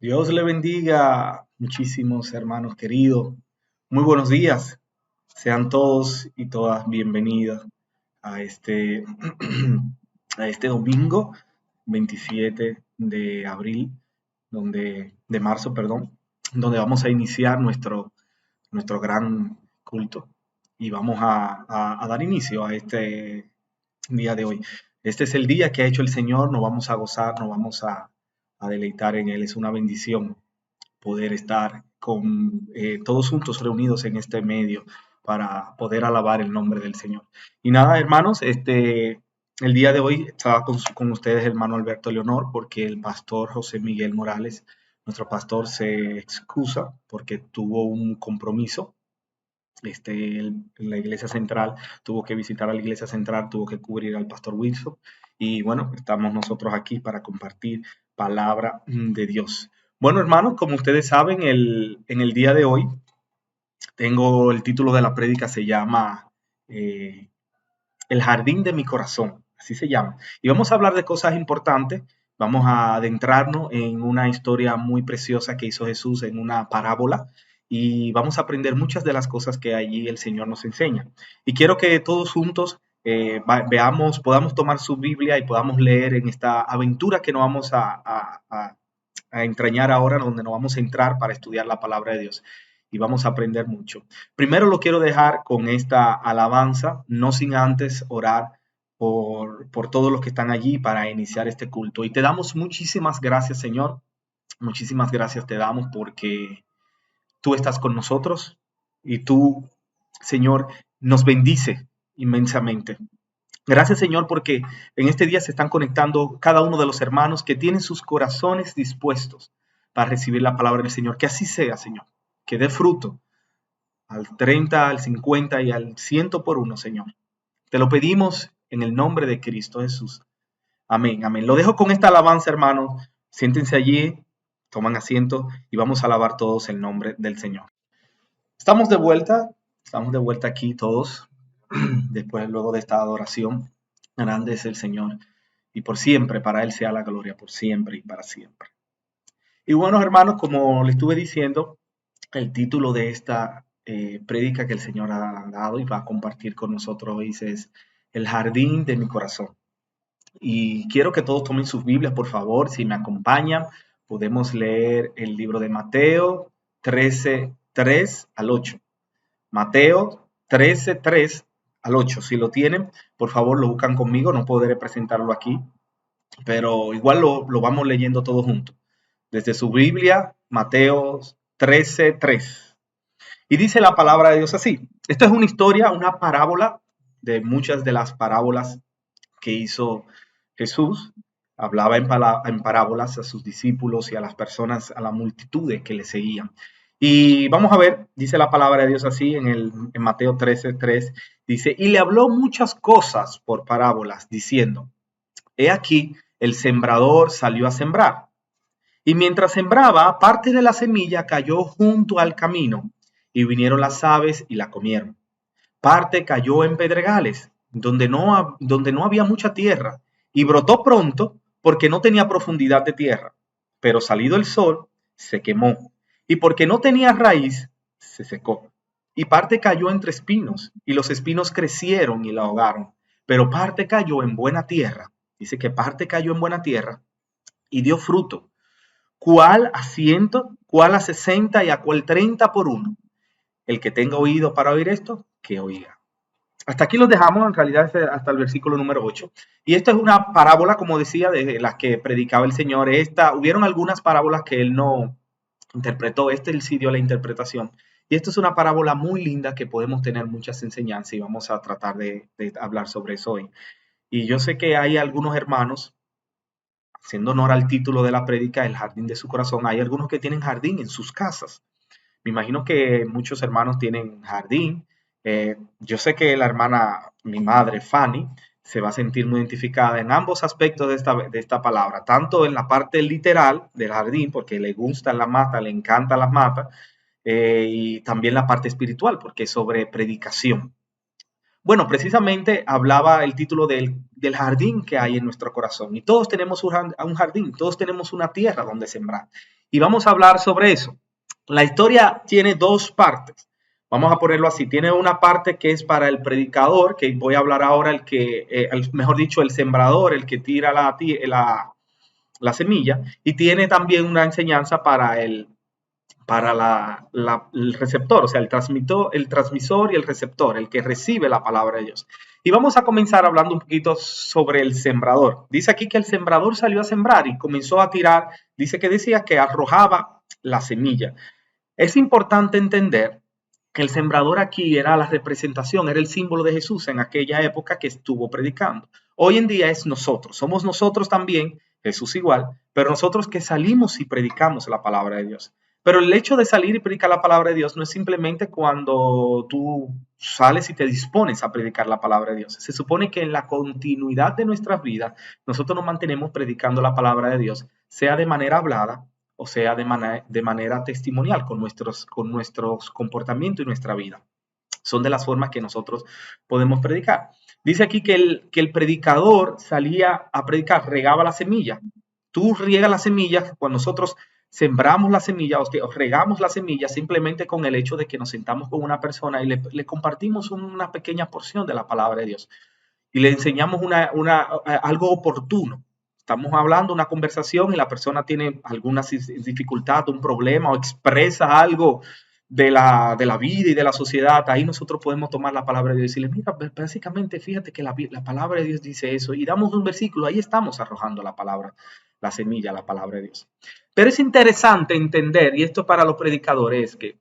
Dios le bendiga, muchísimos hermanos queridos. Muy buenos días. Sean todos y todas bienvenidas a a este domingo 27 de abril, de marzo, perdón, donde vamos a iniciar nuestro gran culto y vamos a dar inicio a este día de hoy. Este es el día que ha hecho el Señor, nos vamos a gozar, nos vamos a deleitar en Él. Es una bendición poder estar con todos juntos reunidos en este medio para poder alabar el nombre del Señor. Y nada, hermanos, el día de hoy estaba con ustedes hermano Alberto Leonor porque el pastor José Miguel Morales, nuestro pastor, se excusa porque tuvo un compromiso. En la iglesia central, tuvo que visitar a la iglesia central, tuvo que cubrir al pastor Wilson. Y bueno, estamos nosotros aquí para compartir palabra de Dios. Bueno, hermanos, como ustedes saben, en el día de hoy tengo el título de la prédica, se llama eh, El jardín de mi corazón, así se llama. Y vamos a hablar de cosas importantes, vamos a adentrarnos en una historia muy preciosa que hizo Jesús en una parábola y vamos a aprender muchas de las cosas que allí el Señor nos enseña. Y quiero que todos juntos veamos, podamos tomar su Biblia y podamos leer en esta aventura que nos vamos a entrañar ahora, donde nos vamos a entrar para estudiar la palabra de Dios y vamos a aprender mucho. Primero lo quiero dejar con esta alabanza, no sin antes orar por todos los que están allí para iniciar este culto. Y te damos muchísimas gracias, Señor. Muchísimas gracias te damos porque tú estás con nosotros y tú, Señor, nos bendice inmensamente. Gracias, Señor, porque en este día se están conectando cada uno de los hermanos que tienen sus corazones dispuestos para recibir la palabra del Señor. Que así sea, Señor, que dé fruto al 30, al 50 y al 100 por uno, Señor. Te lo pedimos en el nombre de Cristo Jesús. Amén, amén. Lo dejo con esta alabanza, hermanos. Siéntense allí, toman asiento y vamos a alabar todos el nombre del Señor. Estamos de vuelta aquí todos, después, luego de esta adoración. Grande es el Señor y por siempre, para Él sea la gloria, por siempre y para siempre. Y bueno, hermanos, como les estuve diciendo, el título de esta prédica que el Señor ha dado y va a compartir con nosotros hoy es El jardín de mi corazón. Y quiero que todos tomen sus Biblias, por favor, si me acompañan, podemos leer el libro de Mateo 13, 3 al 8. Mateo 13, 3 al 8. Si lo tienen, por favor, lo buscan conmigo, no podré presentarlo aquí, pero igual lo vamos leyendo todos juntos. Desde su Biblia, Mateo 13, 3. Y dice la palabra de Dios así. Esta es una historia, una parábola de muchas de las parábolas que hizo Jesús. Hablaba en parábolas a sus discípulos y a las personas, a la multitud que le seguían. Y vamos a ver, dice la palabra de Dios así en Mateo 13, 3. Dice, y le habló muchas cosas por parábolas, diciendo, he aquí, el sembrador salió a sembrar. Y mientras sembraba, parte de la semilla cayó junto al camino, y vinieron las aves y la comieron. Parte cayó en pedregales, donde no había mucha tierra, y brotó pronto porque no tenía profundidad de tierra. Pero salido el sol, se quemó, y porque no tenía raíz, se secó. Y parte cayó entre espinos, y los espinos crecieron y la ahogaron. Pero parte cayó en buena tierra. Dice que parte cayó en buena tierra y dio fruto, cuál a 100, cuál a 60 y a cuál 30 por uno. El que tenga oído para oír esto, que oiga. Hasta aquí los dejamos, en realidad hasta el versículo número 8. Y esta es una parábola, como decía, de las que predicaba el Señor. Hubieron algunas parábolas que él no interpretó, él sí dio la interpretación. Y esta es una parábola muy linda que podemos tener muchas enseñanzas y vamos a tratar de hablar sobre eso hoy. Y yo sé que hay algunos hermanos, haciendo honor al título de la prédica, el jardín de su corazón, hay algunos que tienen jardín en sus casas. Me imagino que muchos hermanos tienen jardín. Yo sé que la hermana, mi madre, Fanny, se va a sentir muy identificada en ambos aspectos de esta palabra, tanto en la parte literal del jardín, porque le gustan las matas, le encantan las matas, y también la parte espiritual, porque es sobre predicación. Bueno, precisamente hablaba el título del jardín que hay en nuestro corazón. Y todos tenemos un jardín, todos tenemos una tierra donde sembrar. Y vamos a hablar sobre eso. La historia tiene dos partes. Vamos a ponerlo así. Tiene una parte que es para el predicador, que voy a hablar ahora, mejor dicho, el sembrador, el que tira la semilla. Y tiene también una enseñanza para el receptor, o sea, el transmisor y el receptor, el que recibe la palabra de Dios. Y vamos a comenzar hablando un poquito sobre el sembrador. Dice aquí que el sembrador salió a sembrar y comenzó a tirar, decía que arrojaba la semilla. Es importante entender que el sembrador aquí era la representación, era el símbolo de Jesús en aquella época que estuvo predicando. Hoy en día es nosotros, somos nosotros también, Jesús igual, pero nosotros que salimos y predicamos la palabra de Dios. Pero el hecho de salir y predicar la palabra de Dios no es simplemente cuando tú sales y te dispones a predicar la palabra de Dios. Se supone que en la continuidad de nuestras vidas nosotros nos mantenemos predicando la palabra de Dios, sea de manera hablada o sea de manera testimonial con nuestros comportamientos y nuestra vida. Son de las formas que nosotros podemos predicar. Dice aquí que el predicador salía a predicar, regaba la semilla. Tú riegas la semilla cuando nosotros sembramos la semilla o regamos la semilla simplemente con el hecho de que nos sentamos con una persona y le compartimos una pequeña porción de la palabra de Dios y le enseñamos algo oportuno. Estamos hablando una conversación y la persona tiene alguna dificultad, un problema o expresa algo de la vida y de la sociedad. Ahí nosotros podemos tomar la palabra de Dios y decirle, mira, básicamente fíjate que la palabra de Dios dice eso y damos un versículo, ahí estamos arrojando la palabra, la semilla, la palabra de Dios. Pero es interesante entender, y esto para los predicadores, que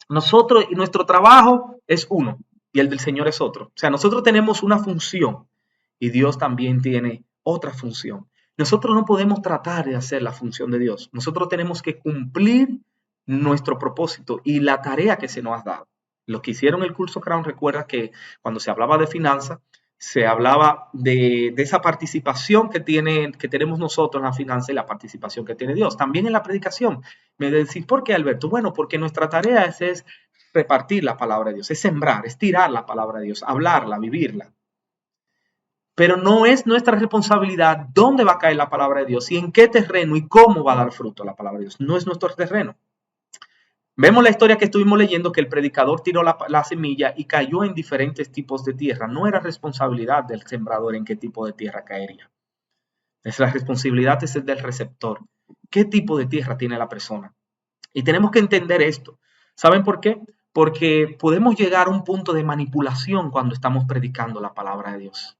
nosotros y nuestro trabajo es uno y el del Señor es otro. O sea, nosotros tenemos una función y Dios también tiene otra función. Nosotros no podemos tratar de hacer la función de Dios. Nosotros tenemos que cumplir nuestro propósito y la tarea que se nos ha dado. Los que hicieron el curso Crown recuerda que cuando se hablaba de finanzas, se hablaba de esa participación que tenemos nosotros en la finanza y la participación que tiene Dios. También en la predicación. Me decís, ¿por qué, Alberto? Bueno, porque nuestra tarea es repartir la palabra de Dios, es sembrar, es tirar la palabra de Dios, hablarla, vivirla. Pero no es nuestra responsabilidad dónde va a caer la palabra de Dios y en qué terreno y cómo va a dar fruto la palabra de Dios. No es nuestro terreno. Vemos la historia que estuvimos leyendo que el predicador tiró la semilla y cayó en diferentes tipos de tierra. No era responsabilidad del sembrador en qué tipo de tierra caería. La responsabilidad es el del receptor. ¿Qué tipo de tierra tiene la persona? Y tenemos que entender esto. ¿Saben por qué? Porque podemos llegar a un punto de manipulación cuando estamos predicando la palabra de Dios.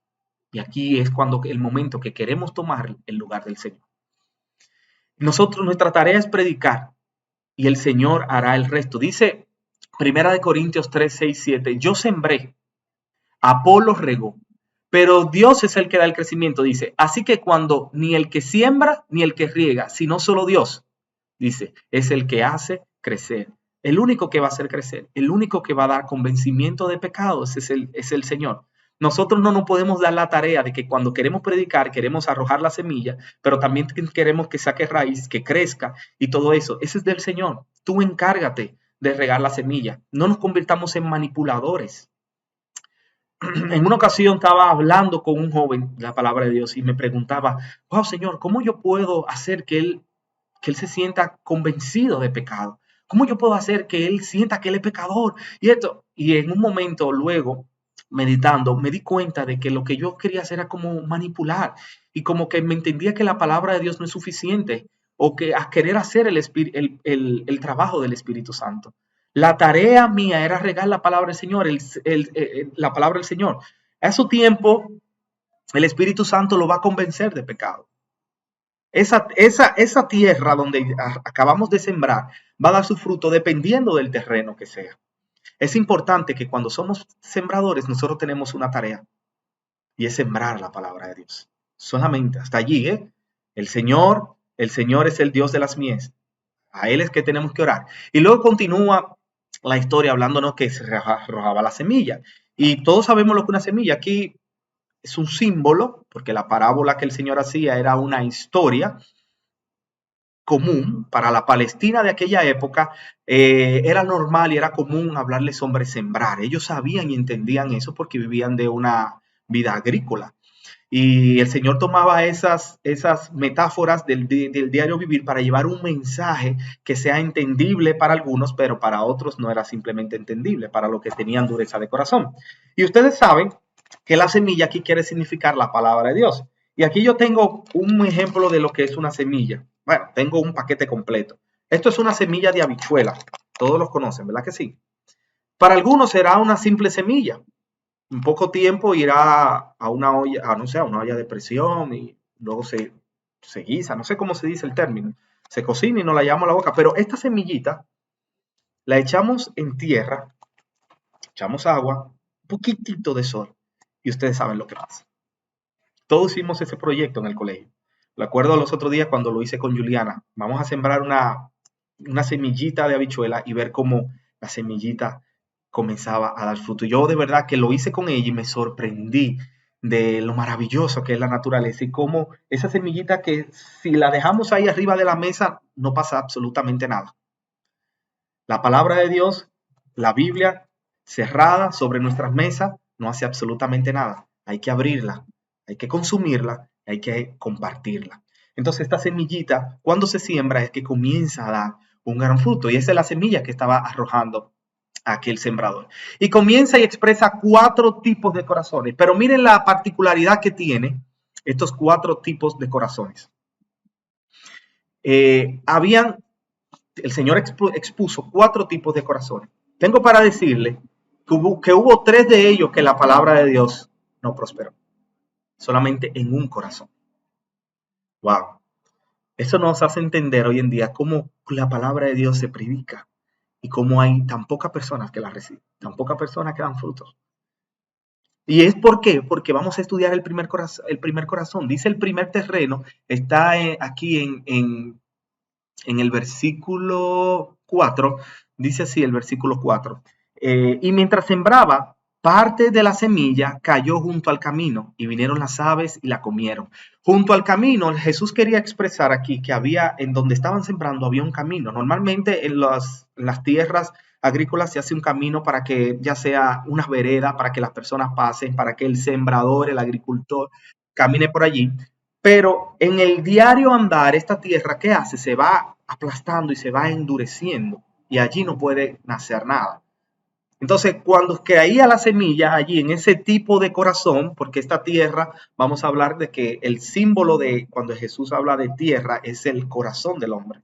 Y aquí es cuando el momento que queremos tomar el lugar del Señor. Nuestra tarea es predicar y el Señor hará el resto. Dice 1 Corintios 3, 6, 7, yo sembré, Apolo regó, pero Dios es el que da el crecimiento, dice. Así que cuando ni el que siembra ni el que riega, sino solo Dios, dice, es el que hace crecer. El único que va a hacer crecer, el único que va a dar convencimiento de pecados es el Señor. Nosotros no nos podemos dar la tarea de que cuando queremos predicar, queremos arrojar la semilla, pero también queremos que saque raíz, que crezca y todo eso. Ese es del Señor. Tú encárgate de regar la semilla. No nos convirtamos en manipuladores. En una ocasión estaba hablando con un joven de la palabra de Dios y me preguntaba, wow, Señor, ¿cómo yo puedo hacer que él se sienta convencido de pecado? ¿Cómo yo puedo hacer que él sienta que él es pecador? Y en un momento luego, meditando, me di cuenta de que lo que yo quería hacer era como manipular y como que me entendía que la palabra de Dios no es suficiente o que a querer hacer el trabajo del Espíritu Santo. La tarea mía era regar la palabra del Señor, la palabra del Señor. A su tiempo, el Espíritu Santo lo va a convencer de pecado. Esa tierra donde acabamos de sembrar va a dar su fruto dependiendo del terreno que sea. Es importante que cuando somos sembradores nosotros tenemos una tarea y es sembrar la palabra de Dios. Solamente hasta allí, El Señor es el Dios de las mies. A Él es que tenemos que orar. Y luego continúa la historia hablándonos que se arrojaba la semilla. Y todos sabemos lo que una semilla aquí es un símbolo, porque la parábola que el Señor hacía era una historia común para la Palestina de aquella época, era normal y era común hablarles sobre sembrar. Ellos sabían y entendían eso porque vivían de una vida agrícola. Y el Señor tomaba esas metáforas del diario vivir para llevar un mensaje que sea entendible para algunos, pero para otros no era simplemente entendible, para los que tenían dureza de corazón. Y ustedes saben que la semilla aquí quiere significar la palabra de Dios. Y aquí yo tengo un ejemplo de lo que es una semilla. Bueno, tengo un paquete completo. Esto es una semilla de habichuela. Todos los conocen, ¿verdad que sí? Para algunos será una simple semilla. En poco tiempo irá a una olla, no sé, a una olla de presión y luego se guisa, no sé cómo se dice el término. Se cocina y nos la llevamos a la boca. Pero esta semillita la echamos en tierra, echamos agua, un poquitito de sol y ustedes saben lo que pasa. Todos hicimos ese proyecto en el colegio. Lo acuerdo los otros días cuando lo hice con Juliana. Vamos a sembrar una semillita de habichuela y ver cómo la semillita comenzaba a dar fruto. Yo de verdad que lo hice con ella y me sorprendí de lo maravilloso que es la naturaleza y cómo esa semillita que si la dejamos ahí arriba de la mesa no pasa absolutamente nada. La palabra de Dios, la Biblia cerrada sobre nuestras mesas no hace absolutamente nada. Hay que abrirla, hay que consumirla, hay que compartirla. Entonces esta semillita, cuando se siembra, es que comienza a dar un gran fruto. Y esa es la semilla que estaba arrojando aquel sembrador. Y comienza y expresa 4 tipos de corazones. Pero miren la particularidad que tiene estos 4 tipos de corazones. El Señor expuso 4 tipos de corazones. Tengo para decirle que hubo 3 de ellos que la palabra de Dios no prosperó. Solamente en un corazón. Wow. Eso nos hace entender hoy en día cómo la palabra de Dios se predica y cómo hay tan pocas personas que la reciben, tan pocas personas que dan frutos. ¿Y es por qué? Porque vamos a estudiar el primer corazón. Dice el primer terreno, está aquí en el versículo 4, dice así el versículo 4. Y mientras sembraba, parte de la semilla cayó junto al camino y vinieron las aves y la comieron. Junto al camino, Jesús quería expresar aquí que había, en donde estaban sembrando, había un camino. Normalmente en las tierras agrícolas se hace un camino para que ya sea una vereda, para que las personas pasen, para que el sembrador, el agricultor, camine por allí. Pero en el diario andar, esta tierra, ¿qué hace? Se va aplastando y se va endureciendo y allí no puede nacer nada. Entonces, cuando caía la semilla allí en ese tipo de corazón, porque esta tierra, vamos a hablar de que el símbolo de cuando Jesús habla de tierra es el corazón del hombre.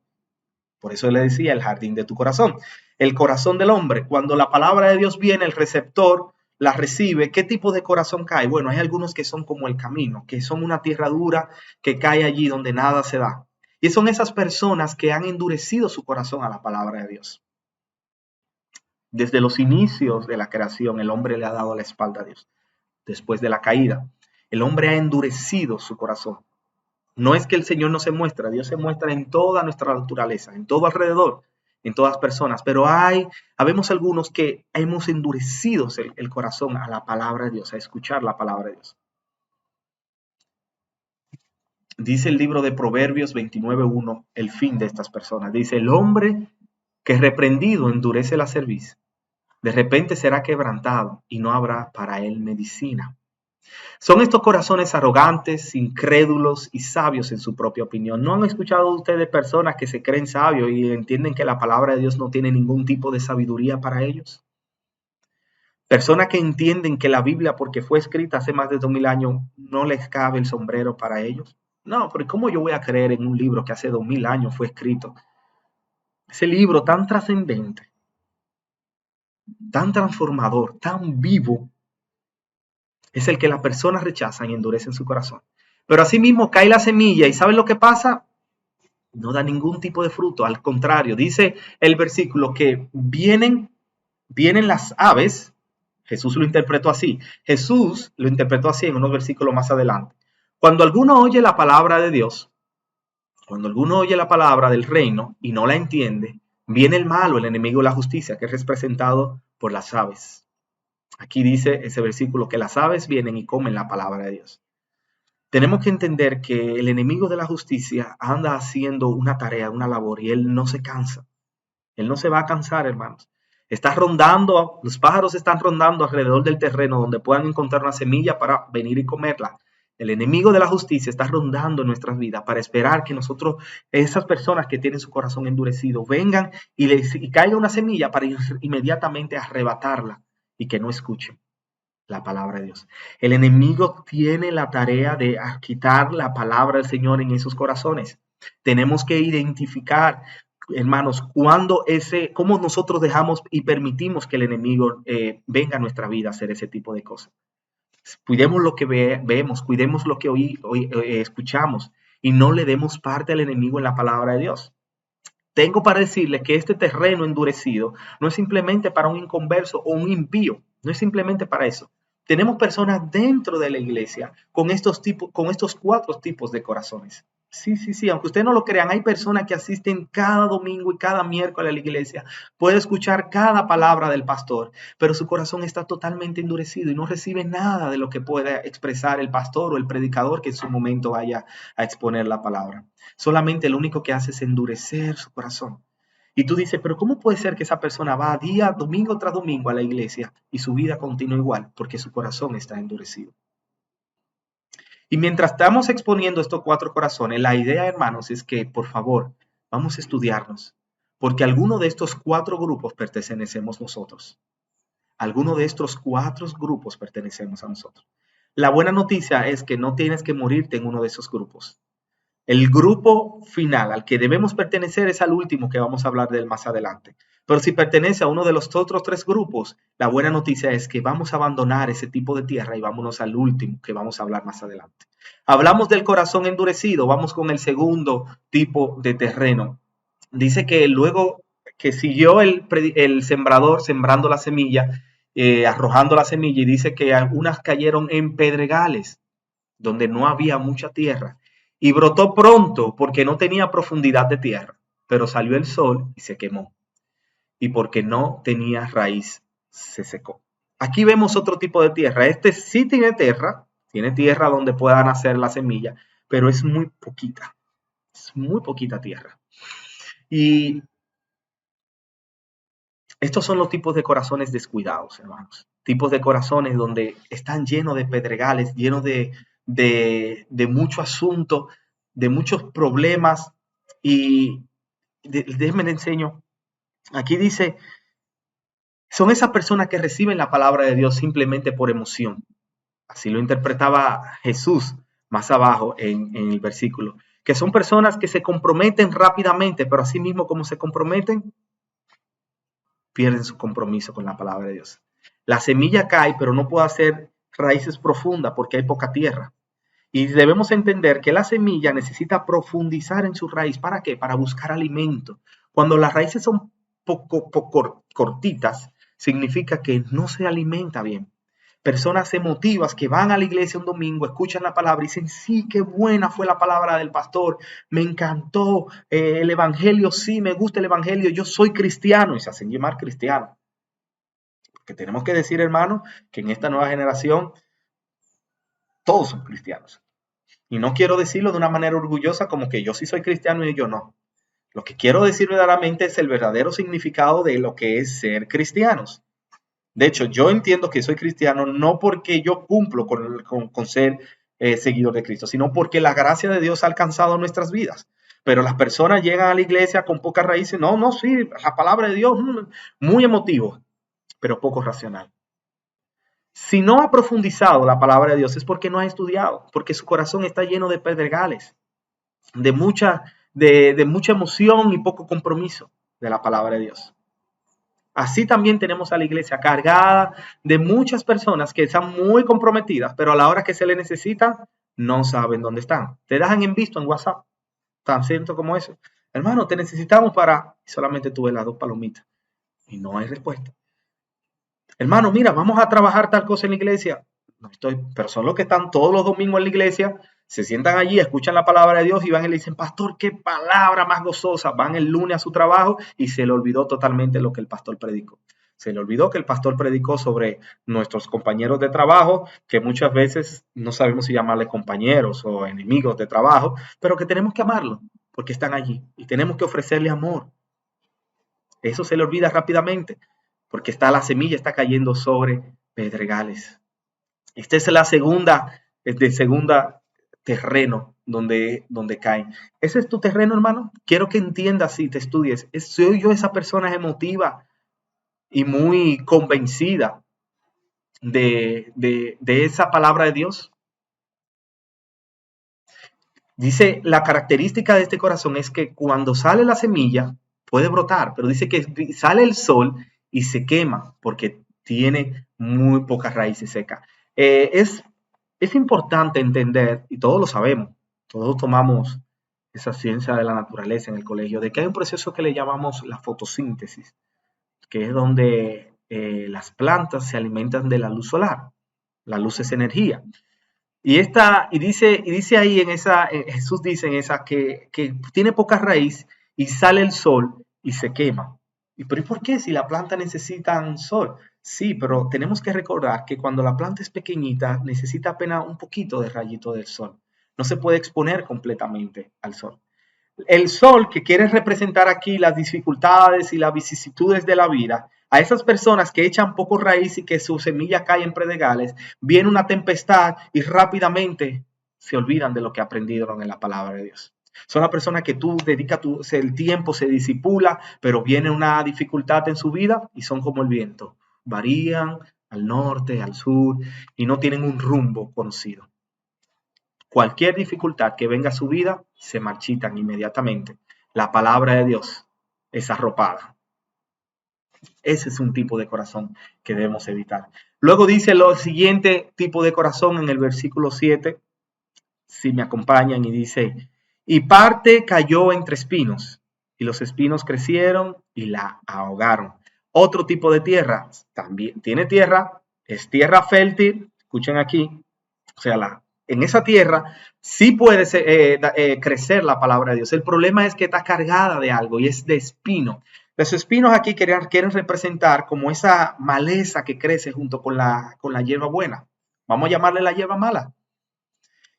Por eso le decía el jardín de tu corazón. El corazón del hombre, cuando la palabra de Dios viene, el receptor la recibe. ¿Qué tipo de corazón cae? Bueno, hay algunos que son como el camino, que son una tierra dura que cae allí donde nada se da. Y son esas personas que han endurecido su corazón a la palabra de Dios. Desde los inicios de la creación, el hombre le ha dado la espalda a Dios. Después de la caída, el hombre ha endurecido su corazón. No es que el Señor no se muestra, Dios se muestra en toda nuestra naturaleza, en todo alrededor, en todas personas, pero habemos algunos que hemos endurecido el corazón a la palabra de Dios, a escuchar la palabra de Dios. Dice el libro de Proverbios 29:1, el fin de estas personas. Dice, el hombre que reprendido endurece la cerviz, de repente será quebrantado y no habrá para él medicina. Son estos corazones arrogantes, incrédulos y sabios en su propia opinión. ¿No han escuchado ustedes personas que se creen sabios y entienden que la palabra de Dios no tiene ningún tipo de sabiduría para ellos? Personas que entienden que la Biblia, porque fue escrita hace más de 2000 años, no les cabe el sombrero para ellos. No, pero ¿cómo yo voy a creer en un libro que hace 2000 años fue escrito? Ese libro tan trascendente, tan transformador, tan vivo, es el que las personas rechazan y endurecen su corazón. Pero asimismo cae la semilla y ¿saben lo que pasa? No da ningún tipo de fruto. Al contrario, dice el versículo que vienen las aves. Jesús lo interpretó así. Jesús lo interpretó así en unos versículos más adelante. Cuando alguno oye la palabra de Dios, cuando alguno oye la palabra del reino y no la entiende, viene el malo, el enemigo de la justicia, que es representado por las aves. Aquí dice ese versículo que las aves vienen y comen la palabra de Dios. Tenemos que entender que el enemigo de la justicia anda haciendo una tarea, una labor, y él no se cansa. Él no se va a cansar, hermanos. Está rondando, los pájaros están rondando alrededor del terreno donde puedan encontrar una semilla para venir y comerla. El enemigo de la justicia está rondando en nuestras vidas para esperar que nosotros, esas personas que tienen su corazón endurecido, vengan y caiga una semilla para inmediatamente arrebatarla y que no escuchen la palabra de Dios. El enemigo tiene la tarea de quitar la palabra del Señor en esos corazones. Tenemos que identificar, hermanos, cómo nosotros dejamos y permitimos que el enemigo venga a nuestra vida a hacer ese tipo de cosas. Cuidemos lo que vemos, cuidemos lo que escuchamos y no le demos parte al enemigo en la palabra de Dios. Tengo para decirles que este terreno endurecido no es simplemente para un inconverso o un impío, no es simplemente para eso. Tenemos personas dentro de la iglesia con estos 4 tipos de corazones. Sí, aunque ustedes no lo crean, hay personas que asisten cada domingo y cada miércoles a la iglesia, puede escuchar cada palabra del pastor, pero su corazón está totalmente endurecido y no recibe nada de lo que pueda expresar el pastor o el predicador que en su momento vaya a exponer la palabra. Solamente lo único que hace es endurecer su corazón. Y tú dices, pero ¿cómo puede ser que esa persona va domingo tras domingo a la iglesia y su vida continúa igual? Porque su corazón está endurecido. Y mientras estamos exponiendo estos 4 corazones, la idea, hermanos, es que, por favor, vamos a estudiarnos, porque alguno de estos 4 grupos pertenecemos nosotros. Alguno de estos 4 grupos pertenecemos a nosotros. La buena noticia es que no tienes que morirte en uno de esos grupos. El grupo final al que debemos pertenecer es al último que vamos a hablar de él más adelante. Pero si pertenece a uno de los otros 3 grupos, la buena noticia es que vamos a abandonar ese tipo de tierra y vámonos al último que vamos a hablar más adelante. Hablamos del corazón endurecido, vamos con el segundo tipo de terreno. Dice que luego que siguió el sembrador sembrando la semilla, arrojando la semilla, y dice que algunas cayeron en pedregales, donde no había mucha tierra. Y brotó pronto porque no tenía profundidad de tierra, pero salió el sol y se quemó. Y porque no tenía raíz, se secó. Aquí vemos otro tipo de tierra. Este sí tiene tierra donde pueda nacer la semilla, pero es muy poquita tierra. Y estos son los tipos de corazones descuidados, hermanos. Tipos de corazones donde están llenos de pedregales, llenos de mucho asunto, de muchos problemas. Y déjenme les enseño. Aquí dice, son esas personas que reciben la palabra de Dios simplemente por emoción. Así lo interpretaba Jesús más abajo en el versículo. Que son personas que se comprometen rápidamente, pero así mismo como se comprometen, pierden su compromiso con la palabra de Dios. La semilla cae, pero no puede hacer raíces profundas porque hay poca tierra. Y debemos entender que la semilla necesita profundizar en su raíz. ¿Para qué? Para buscar alimento. Cuando las raíces son poco cortitas, significa que no se alimenta bien. Personas emotivas que van a la iglesia un domingo, escuchan la palabra y dicen, sí, qué buena fue la palabra del pastor, me encantó el evangelio, sí, me gusta el evangelio, yo soy cristiano, y se hacen llamar cristiano. Porque tenemos que decir, hermano, que en esta nueva generación todos son cristianos. Y no quiero decirlo de una manera orgullosa como que yo sí soy cristiano y yo no. Lo que quiero decir verdaderamente es el verdadero significado de lo que es ser cristianos. De hecho, yo entiendo que soy cristiano no porque yo cumplo con ser seguidor de Cristo, sino porque la gracia de Dios ha alcanzado nuestras vidas. Pero las personas llegan a la iglesia con pocas raíces. No, sí, la palabra de Dios, muy emotivo, pero poco racional. Si no ha profundizado la palabra de Dios es porque no ha estudiado, porque su corazón está lleno de pedregales, de mucha emoción y poco compromiso de la palabra de Dios. Así también tenemos a la iglesia cargada de muchas personas que están muy comprometidas, pero a la hora que se le necesita, no saben dónde están. Te dejan en visto en WhatsApp, tan cierto como eso. Hermano, te necesitamos para... Solamente tuve las 2 palomitas y no hay respuesta. Hermano, mira, vamos a trabajar tal cosa en la iglesia. No estoy, pero son los que están todos los domingos en la iglesia, se sientan allí, escuchan la palabra de Dios y van y le dicen, pastor, qué palabra más gozosa. Van el lunes a su trabajo y se le olvidó totalmente lo que el pastor predicó. Se le olvidó que el pastor predicó sobre nuestros compañeros de trabajo, que muchas veces no sabemos si llamarle compañeros o enemigos de trabajo, pero que tenemos que amarlos porque están allí y tenemos que ofrecerle amor. Eso se le olvida rápidamente porque la semilla está cayendo sobre pedregales. Esta es la segunda terreno donde caen. Ese es tu terreno, hermano. Quiero que entiendas y te estudies. Soy yo esa persona emotiva y muy convencida de esa palabra de Dios. Dice, la característica de este corazón es que cuando sale la semilla puede brotar, pero dice que sale el sol y se quema porque tiene muy pocas raíces secas. Es importante entender, y todos lo sabemos, todos tomamos esa ciencia de la naturaleza en el colegio, de que hay un proceso que le llamamos la fotosíntesis, que es donde las plantas se alimentan de la luz solar. La luz es energía. Y dice ahí Jesús dice en esa que tiene poca raíz y sale el sol y se quema. ¿Y por qué? Si la planta necesita sol. Sí, pero tenemos que recordar que cuando la planta es pequeñita necesita apenas un poquito de rayito del sol. No se puede exponer completamente al sol. El sol que quiere representar aquí las dificultades y las vicisitudes de la vida, a esas personas que echan poco raíz y que su semilla cae en predegales, viene una tempestad y rápidamente se olvidan de lo que aprendieron en la palabra de Dios. Son las personas que tú dedicas el tiempo, se disipula, pero viene una dificultad en su vida y son como el viento. Varían al norte, al sur y no tienen un rumbo conocido. Cualquier dificultad que venga a su vida, se marchitan inmediatamente. La palabra de Dios es arropada. Ese es un tipo de corazón que debemos evitar. Luego dice lo siguiente tipo de corazón en el versículo 7, si me acompañan, y dice, y parte cayó entre espinos, y los espinos crecieron y la ahogaron. Otro tipo de tierra, también tiene tierra, es tierra fértil, escuchen aquí, o sea, en esa tierra sí puede crecer la palabra de Dios. El problema es que está cargada de algo y es de espino. Los espinos aquí quieren representar como esa maleza que crece junto con la hierba buena. Vamos a llamarle la hierba mala.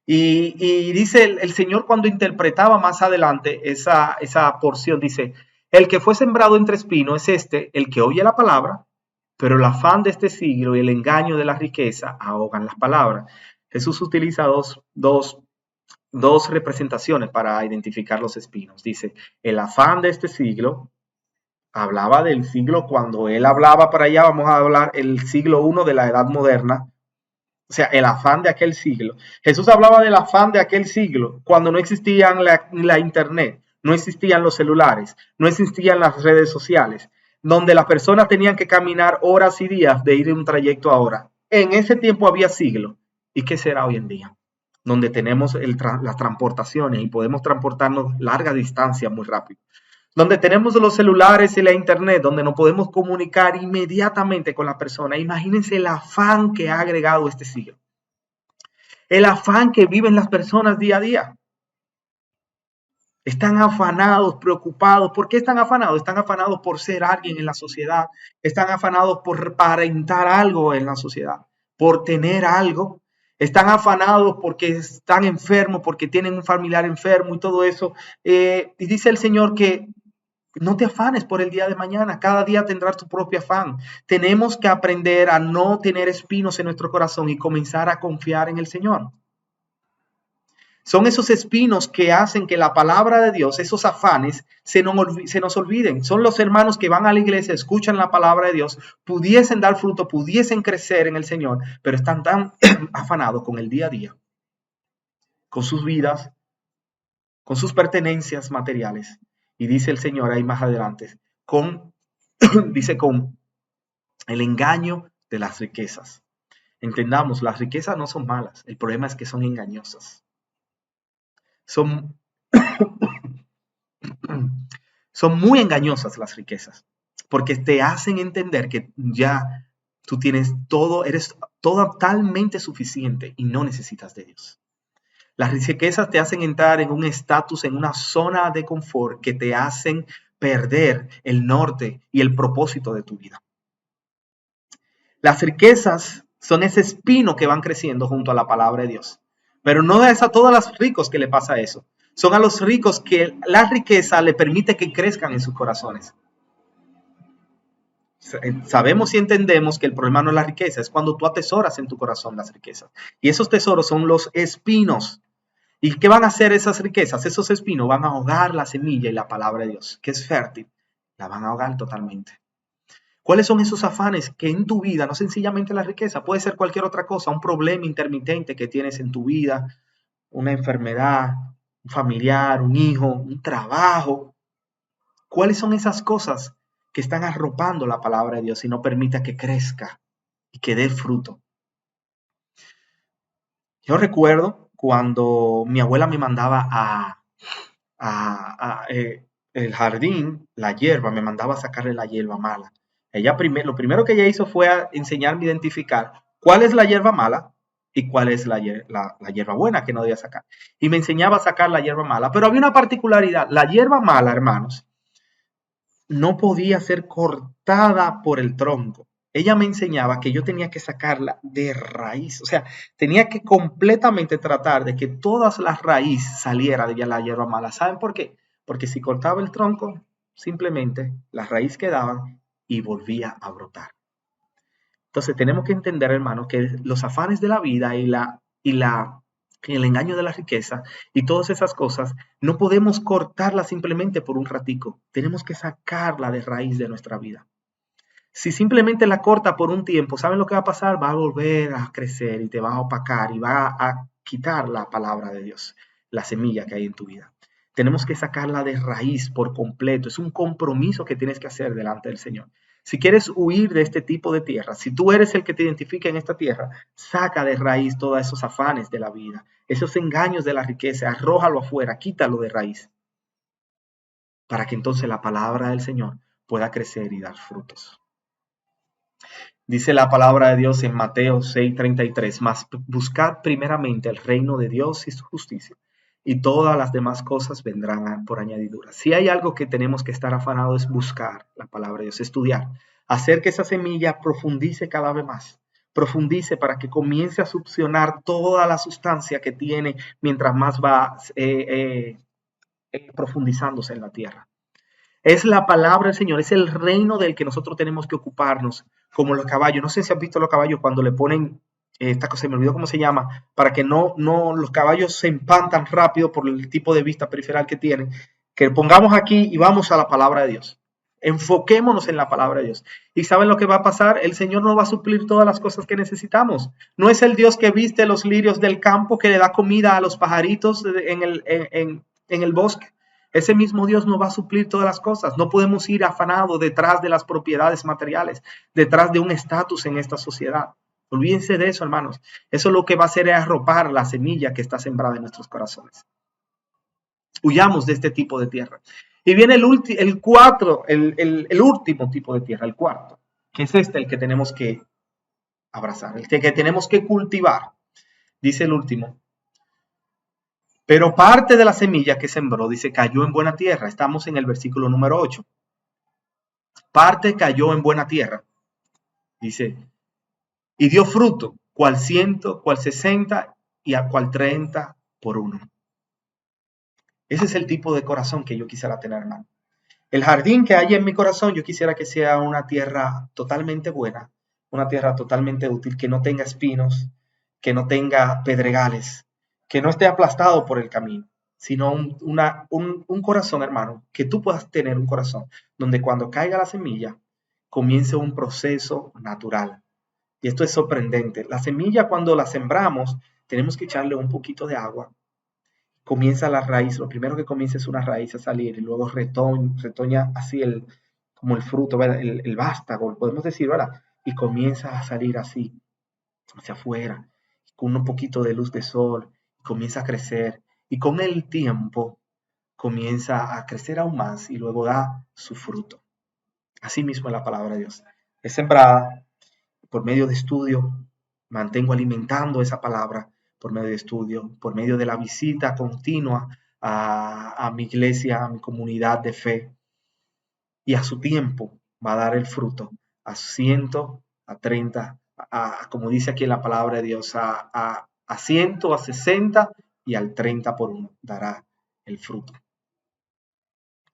Y dice el Señor cuando interpretaba más adelante esa porción, dice, el que fue sembrado entre espinos es el que oye la palabra, pero el afán de este siglo y el engaño de la riqueza ahogan las palabras. Jesús utiliza dos representaciones para identificar los espinos. Dice, el afán de este siglo, hablaba del siglo cuando él hablaba para allá, vamos a hablar el siglo I de la edad moderna, o sea, el afán de aquel siglo. Jesús hablaba del afán de aquel siglo, cuando no existían la internet, no existían los celulares, no existían las redes sociales, donde las personas tenían que caminar horas y días de ir en un trayecto a hora. En ese tiempo había siglo. ¿Y qué será hoy en día? Donde tenemos las transportaciones y podemos transportarnos larga distancia muy rápido. Donde tenemos los celulares y la internet, donde nos podemos comunicar inmediatamente con la persona. Imagínense el afán que ha agregado este siglo. El afán que viven las personas día a día. Están afanados, preocupados. ¿Por qué están afanados? Están afanados por ser alguien en la sociedad. Están afanados por aparentar algo en la sociedad, por tener algo. Están afanados porque están enfermos, porque tienen un familiar enfermo y todo eso. Y dice el Señor que no te afanes por el día de mañana. Cada día tendrás tu propio afán. Tenemos que aprender a no tener espinos en nuestro corazón y comenzar a confiar en el Señor. Son esos espinos que hacen que la palabra de Dios, esos afanes, se nos olviden. Son los hermanos que van a la iglesia, escuchan la palabra de Dios, pudiesen dar fruto, pudiesen crecer en el Señor, pero están tan afanados con el día a día, con sus vidas, con sus pertenencias materiales. Y dice el Señor ahí más adelante, dice con el engaño de las riquezas. Entendamos, las riquezas no son malas, el problema es que son engañosas. Son muy engañosas las riquezas, porque te hacen entender que ya tú tienes todo, eres totalmente suficiente y no necesitas de Dios. Las riquezas te hacen entrar en un estatus, en una zona de confort que te hacen perder el norte y el propósito de tu vida. Las riquezas son ese espino que van creciendo junto a la palabra de Dios. Pero no es a todos los ricos que le pasa eso. Son a los ricos que la riqueza le permite que crezcan en sus corazones. Sabemos y entendemos que el problema no es la riqueza, es cuando tú atesoras en tu corazón las riquezas. Y esos tesoros son los espinos. ¿Y qué van a hacer esas riquezas? Esos espinos van a ahogar la semilla y la palabra de Dios, que es fértil. La van a ahogar totalmente. ¿Cuáles son esos afanes que en tu vida, no sencillamente la riqueza, puede ser cualquier otra cosa, un problema intermitente que tienes en tu vida, una enfermedad, un familiar, un hijo, un trabajo? ¿Cuáles son esas cosas que están arropando la palabra de Dios y no permita que crezca y que dé fruto? Yo recuerdo cuando mi abuela me mandaba el jardín, la hierba, me mandaba a sacarle la hierba mala. Lo primero que ella hizo fue a enseñarme a identificar cuál es la hierba mala y cuál es la hierba buena que no debía sacar. Y me enseñaba a sacar la hierba mala. Pero había una particularidad. La hierba mala, hermanos, no podía ser cortada por el tronco. Ella me enseñaba que yo tenía que sacarla de raíz. O sea, tenía que completamente tratar de que todas las raíces salieran de la hierba mala. ¿Saben por qué? Porque si cortaba el tronco, simplemente las raíces quedaban y volvía a brotar. Entonces tenemos que entender, hermanos, que los afanes de la vida y el engaño de la riqueza y todas esas cosas, no podemos cortarlas simplemente por un ratico. Tenemos que sacarla de raíz de nuestra vida. Si simplemente la corta por un tiempo, ¿saben lo que va a pasar? Va a volver a crecer y te va a opacar y va a quitar la palabra de Dios, la semilla que hay en tu vida. Tenemos que sacarla de raíz por completo. Es un compromiso que tienes que hacer delante del Señor. Si quieres huir de este tipo de tierra, si tú eres el que te identifica en esta tierra, saca de raíz todos esos afanes de la vida, esos engaños de la riqueza, arrójalo afuera, quítalo de raíz, para que entonces la palabra del Señor pueda crecer y dar frutos. Dice la palabra de Dios en Mateo 6:33, mas buscad primeramente el reino de Dios y su justicia, y todas las demás cosas vendrán por añadidura. Si hay algo que tenemos que estar afanados es buscar la palabra de Dios, estudiar, hacer que esa semilla profundice cada vez más, profundice para que comience a succionar toda la sustancia que tiene mientras más va profundizándose en la tierra. Es la palabra del Señor, es el reino del que nosotros tenemos que ocuparnos, como los caballos. No sé si has visto los caballos cuando le ponen esta cosa, se me olvidó cómo se llama, para que no los caballos se empantan rápido por el tipo de vista periferal que tienen. Que pongamos aquí y vamos a la palabra de Dios. Enfoquémonos en la palabra de Dios. ¿Y saben lo que va a pasar? El Señor no va a suplir todas las cosas que necesitamos. No es el Dios que viste los lirios del campo, que le da comida a los pajaritos en el bosque. Ese mismo Dios no va a suplir todas las cosas. No podemos ir afanados detrás de las propiedades materiales, detrás de un estatus en esta sociedad. Olvídense de eso, hermanos. Eso lo que va a hacer es arropar la semilla que está sembrada en nuestros corazones. Huyamos de este tipo de tierra. Y viene el último tipo de tierra, el cuarto, que es el que tenemos que abrazar, el que tenemos que cultivar. Dice el último. Pero parte de la semilla que sembró, dice, cayó en buena tierra. Estamos en el versículo número 8. Parte cayó en buena tierra. Dice, y dio fruto, cual 100, cual 60 y a cual 30 por uno. Ese es el tipo de corazón que yo quisiera tener, hermano. El jardín que hay en mi corazón, yo quisiera que sea una tierra totalmente buena, una tierra totalmente útil, que no tenga espinos, que no tenga pedregales, que no esté aplastado por el camino, sino un corazón, hermano, que tú puedas tener un corazón donde cuando caiga la semilla comience un proceso natural. Y esto es sorprendente. La semilla, cuando la sembramos, tenemos que echarle un poquito de agua. Comienza la raíz, lo primero que comienza es una raíz a salir y luego retoña así como el fruto, el vástago, podemos decir, ¿verdad? Y comienza a salir así, hacia afuera, con un poquito de luz de sol, comienza a crecer y con el tiempo comienza a crecer aún más y luego da su fruto. Así mismo es la palabra de Dios. Es sembrada por medio de estudio, mantengo alimentando esa palabra por medio de estudio, por medio de la visita continua a mi iglesia, a mi comunidad de fe. Y a su tiempo va a dar el fruto, a 100, a 30, como dice aquí en la palabra de Dios, a 100, a 60 y al 30 por uno dará el fruto.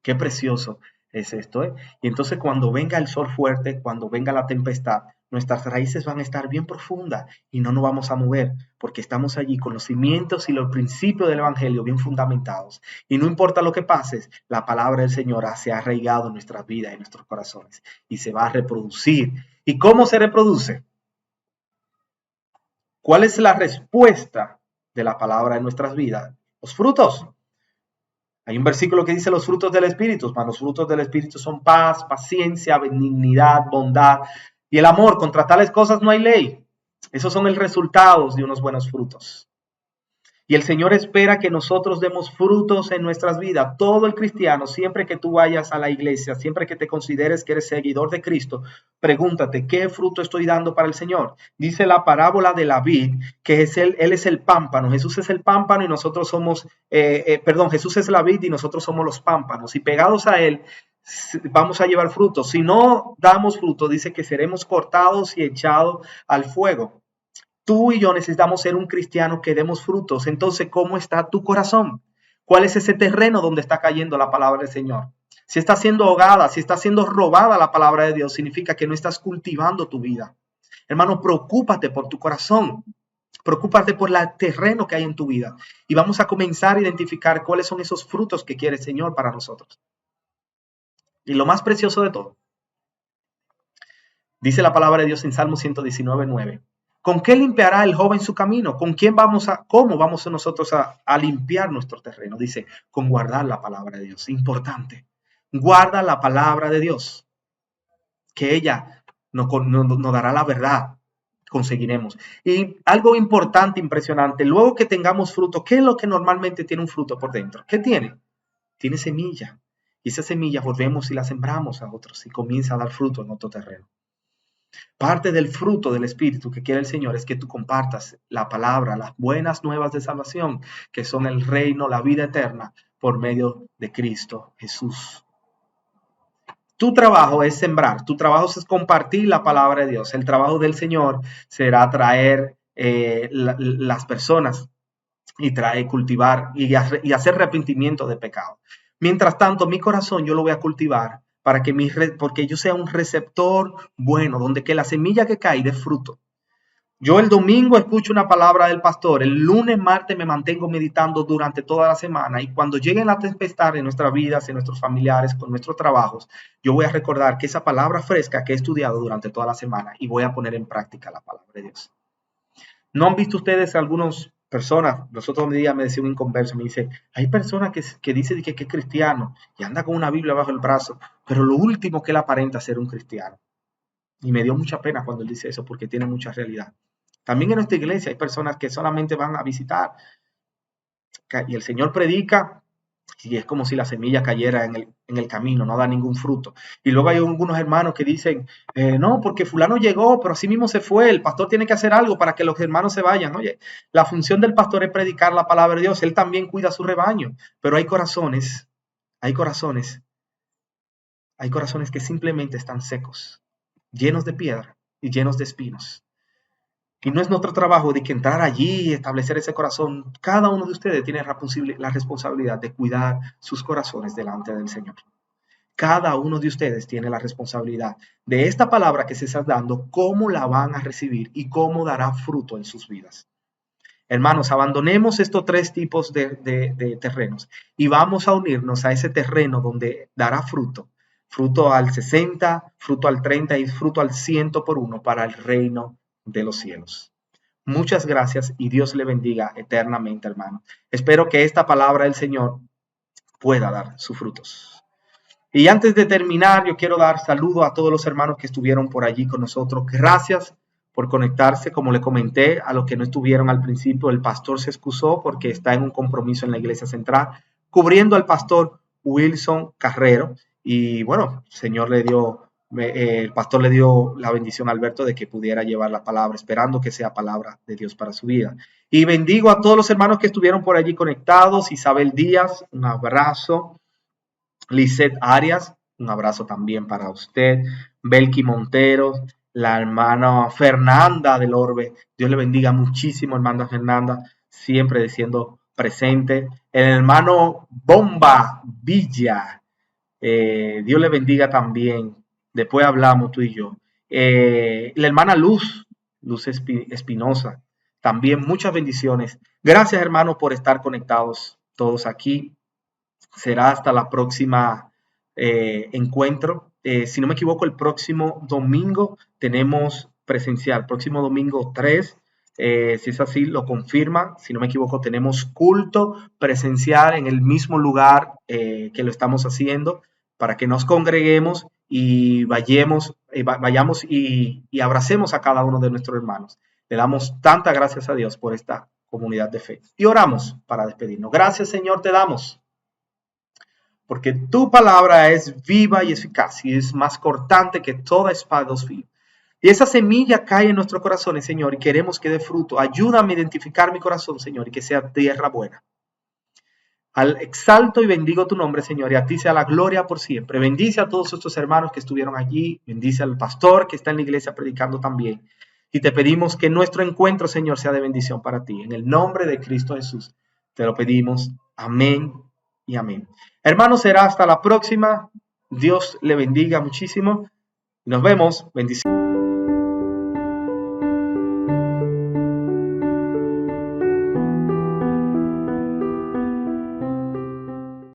Qué precioso es esto, ¿eh? Y entonces cuando venga el sol fuerte, cuando venga la tempestad, nuestras raíces van a estar bien profundas y no nos vamos a mover porque estamos allí con los cimientos y los principios del Evangelio bien fundamentados. Y no importa lo que pase, la palabra del Señor se ha arraigado en nuestras vidas y en nuestros corazones y se va a reproducir. ¿Y cómo se reproduce? ¿Cuál es la respuesta de la palabra en nuestras vidas? Los frutos. Hay un versículo que dice los frutos del Espíritu. Los frutos del Espíritu son paz, paciencia, benignidad, bondad y el amor. Contra tales cosas no hay ley. Esos son el resultado de unos buenos frutos. Y el Señor espera que nosotros demos frutos en nuestras vidas. Todo el cristiano, siempre que tú vayas a la iglesia, siempre que te consideres que eres seguidor de Cristo, pregúntate, ¿qué fruto estoy dando para el Señor? Dice la parábola de la vid, que Él es el pámpano. Jesús es el pámpano y nosotros somos, Jesús es la vid y nosotros somos los pámpanos. Y pegados a Él, vamos a llevar frutos. Si no damos fruto, dice que seremos cortados y echados al fuego. Tú y yo necesitamos ser un cristiano que demos frutos. Entonces, ¿cómo está tu corazón? ¿Cuál es ese terreno donde está cayendo la palabra del Señor? Si está siendo ahogada, si está siendo robada la palabra de Dios, significa que no estás cultivando tu vida. Hermano, preocúpate por tu corazón. Preocúpate por el terreno que hay en tu vida. Y vamos a comenzar a identificar cuáles son esos frutos que quiere el Señor para nosotros. Y lo más precioso de todo, dice la palabra de Dios en Salmo 119:9. ¿Con qué limpiará el joven su camino? ¿Cómo vamos nosotros a limpiar nuestro terreno? Dice, con guardar la palabra de Dios. Importante. Guarda la palabra de Dios. Que ella nos dará la verdad. Conseguiremos. Y algo importante, impresionante. Luego que tengamos fruto, ¿qué es lo que normalmente tiene un fruto por dentro? ¿Qué tiene? Tiene semilla. Y esa semilla volvemos y la sembramos a otros y comienza a dar fruto en otro terreno. Parte del fruto del Espíritu que quiere el Señor es que tú compartas la palabra, las buenas nuevas de salvación, que son el reino, la vida eterna, por medio de Cristo Jesús. Tu trabajo es sembrar, tu trabajo es compartir la palabra de Dios. El trabajo del Señor será traer las personas y cultivar y hacer arrepentimiento de pecado. Mientras tanto, mi corazón yo lo voy a cultivar para que porque yo sea un receptor bueno, donde que la semilla que cae dé fruto. Yo el domingo escucho una palabra del pastor, el lunes, martes me mantengo meditando durante toda la semana y cuando lleguen las tempestades en nuestras vidas, en nuestros familiares, con nuestros trabajos, yo voy a recordar que esa palabra fresca que he estudiado durante toda la semana y voy a poner en práctica la palabra de Dios. ¿No han visto ustedes algunas personas? Los otros días me decía un inconverso, me dice, hay personas que dicen que es cristiano y anda con una Biblia bajo el brazo, pero lo último que él aparenta es ser un cristiano. Y me dio mucha pena cuando él dice eso porque tiene mucha realidad. También en nuestra iglesia hay personas que solamente van a visitar y el Señor predica y es como si la semilla cayera en el camino, no da ningún fruto. Y luego hay algunos hermanos que dicen, no, porque fulano llegó, pero así mismo se fue, el pastor tiene que hacer algo para que los hermanos se vayan. Oye, la función del pastor es predicar la palabra de Dios, él también cuida su rebaño, pero hay corazones que simplemente están secos, llenos de piedra y llenos de espinos. Y no es nuestro trabajo de que entrar allí y establecer ese corazón. Cada uno de ustedes tiene la responsabilidad de cuidar sus corazones delante del Señor. Cada uno de ustedes tiene la responsabilidad de esta palabra que se está dando, cómo la van a recibir y cómo dará fruto en sus vidas. Hermanos, abandonemos estos tres tipos de terrenos y vamos a unirnos a ese terreno donde dará fruto. Fruto al 60, fruto al 30 y fruto al 100 por uno para el reino de los cielos. Muchas gracias y Dios le bendiga eternamente, hermano. Espero que esta palabra del Señor pueda dar sus frutos. Y antes de terminar, yo quiero dar saludo a todos los hermanos que estuvieron por allí con nosotros. Gracias por conectarse. Como le comenté, a los que no estuvieron al principio, el pastor se excusó porque está en un compromiso en la iglesia central, cubriendo al pastor Wilson Carrero. Y bueno, el pastor le dio la bendición a Alberto de que pudiera llevar la palabra, esperando que sea palabra de Dios para su vida. Y bendigo a todos los hermanos que estuvieron por allí conectados. Isabel Díaz, un abrazo. Lisette Arias, un abrazo también para usted. Belki Montero, la hermana Fernanda del Orbe. Dios le bendiga muchísimo, hermana Fernanda, siempre siendo presente. El hermano Bomba Villa, Dios le bendiga también. Después hablamos tú y yo. La hermana Luz Espinosa, también muchas bendiciones. Gracias, hermanos, por estar conectados todos aquí. Será hasta la próxima encuentro. Si no me equivoco, el próximo domingo tenemos presencial, próximo domingo 3. Si es así, lo confirman. Si no me equivoco, tenemos culto presencial en el mismo lugar que lo estamos haciendo para que nos congreguemos y vayamos y abracemos a cada uno de nuestros hermanos. Le damos tantas gracias a Dios por esta comunidad de fe. Y oramos para despedirnos. Gracias, Señor, te damos, porque tu palabra es viva y eficaz y es más cortante que toda espada de dos filos. Y esa semilla cae en nuestros corazones, Señor, y queremos que dé fruto. Ayúdame a identificar mi corazón, Señor, y que sea tierra buena. Exalto y bendigo tu nombre, Señor, y a ti sea la gloria por siempre. Bendice a todos estos hermanos que estuvieron allí. Bendice al pastor que está en la iglesia predicando también. Y te pedimos que nuestro encuentro, Señor, sea de bendición para ti. En el nombre de Cristo Jesús te lo pedimos. Amén y amén. Hermanos, será hasta la próxima. Dios le bendiga muchísimo. Nos vemos. Bendiciones.